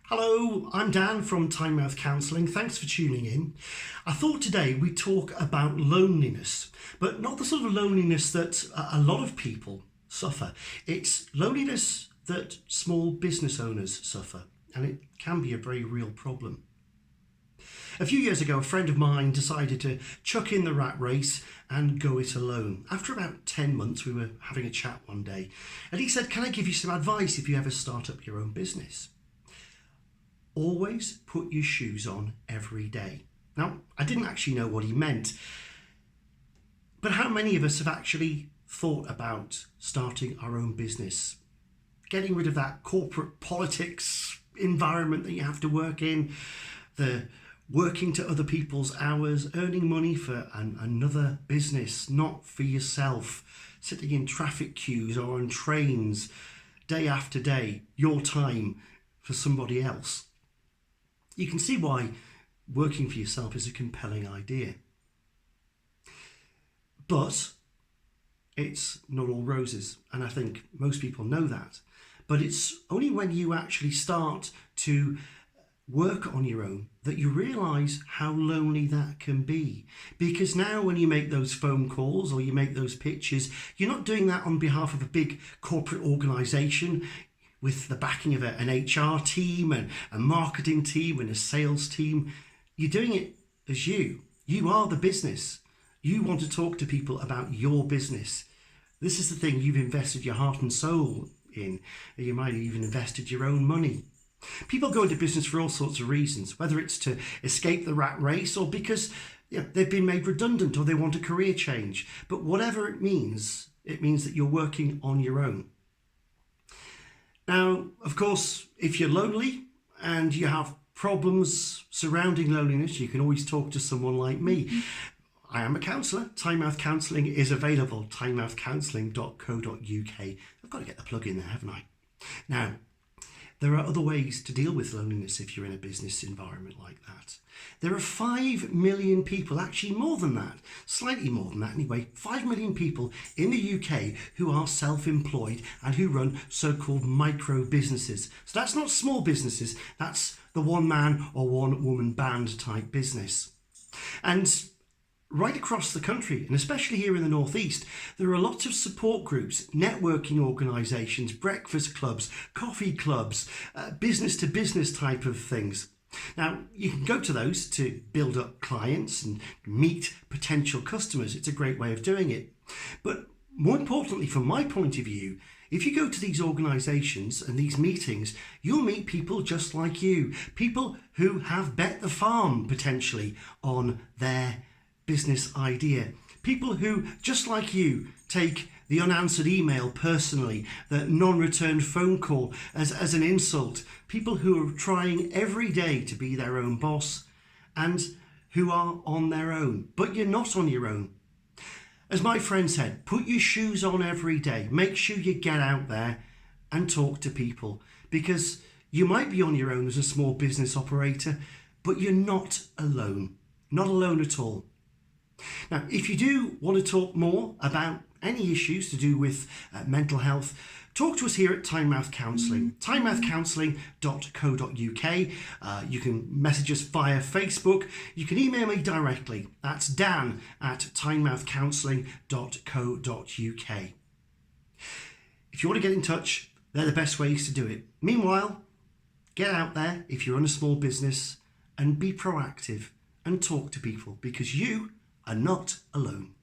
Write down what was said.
Hello, I'm Dan from Tynemouth Counselling. Thanks for tuning in. I thought today we'd talk about loneliness, but not the sort of loneliness that a lot of people suffer. It's loneliness that small business owners suffer, and it can be a very real problem. A few years ago, a friend of mine decided to chuck in the rat race and go it alone. After about 10 months, we were having a chat one day, and he said, "Can I give you some advice if you ever start up your own business? Always put your shoes on every day." Now, I didn't actually know what he meant, but how many of us have actually thought about starting our own business? Getting rid of that corporate politics environment that you have to work in, the working to other people's hours, earning money for another business, not for yourself, sitting in traffic queues or on trains day after day, your time for somebody else. You can see why working for yourself is a compelling idea. But it's not all roses, and I think most people know that. But it's only when you actually start to work on your own that you realise how lonely that can be. Because now when you make those phone calls or you make those pitches, you're not doing that on behalf of a big corporate organisation with the backing of an HR team and a marketing team and a sales team. You're doing it as you. You are the business. You want to talk to people about your business. This is the thing you've invested your heart and soul in. You might have even invested your own money. People go into business for all sorts of reasons, whether it's to escape the rat race or because they've been made redundant or they want a career change. But whatever it means that you're working on your own. Now, of course, if you're lonely and you have problems surrounding loneliness, you can always talk to someone like me. I am a counsellor. Tynemouth Counselling is available, tynemouthcounselling.co.uk. I've got to get the plug in there, haven't I? Now, there are other ways to deal with loneliness if you're in a business environment like that. There are 5 million people, actually more than that, slightly more than that anyway, 5 million people in the UK who are self-employed and who run so-called micro businesses. So that's not small businesses, that's the one man or one woman band type business. And right across the country, and especially here in the Northeast, there are lots of support groups, networking organisations, breakfast clubs, coffee clubs, business-to-business type of things. Now, you can go to those to build up clients and meet potential customers. It's a great way of doing it. But more importantly, from my point of view, if you go to these organisations and these meetings, you'll meet people just like you, people who have bet the farm potentially on their business idea. People who, just like you, take the unanswered email personally, the non-returned phone call as an insult. People who are trying every day to be their own boss and who are on their own. But you're not on your own. As my friend said, put your shoes on every day. Make sure you get out there and talk to people, because you might be on your own as a small business operator, but you're not alone. Not alone at all. Now, if you do want to talk more about any issues to do with mental health, talk to us here at Tynemouth Counselling, tynemouthcounselling.co.uk. You can message us via Facebook. You can email me directly. That's dan@tynemouthcounselling.co.uk. If you want to get in touch, they're the best ways to do it. Meanwhile, get out there if you run a small business and be proactive and talk to people, because you are not alone.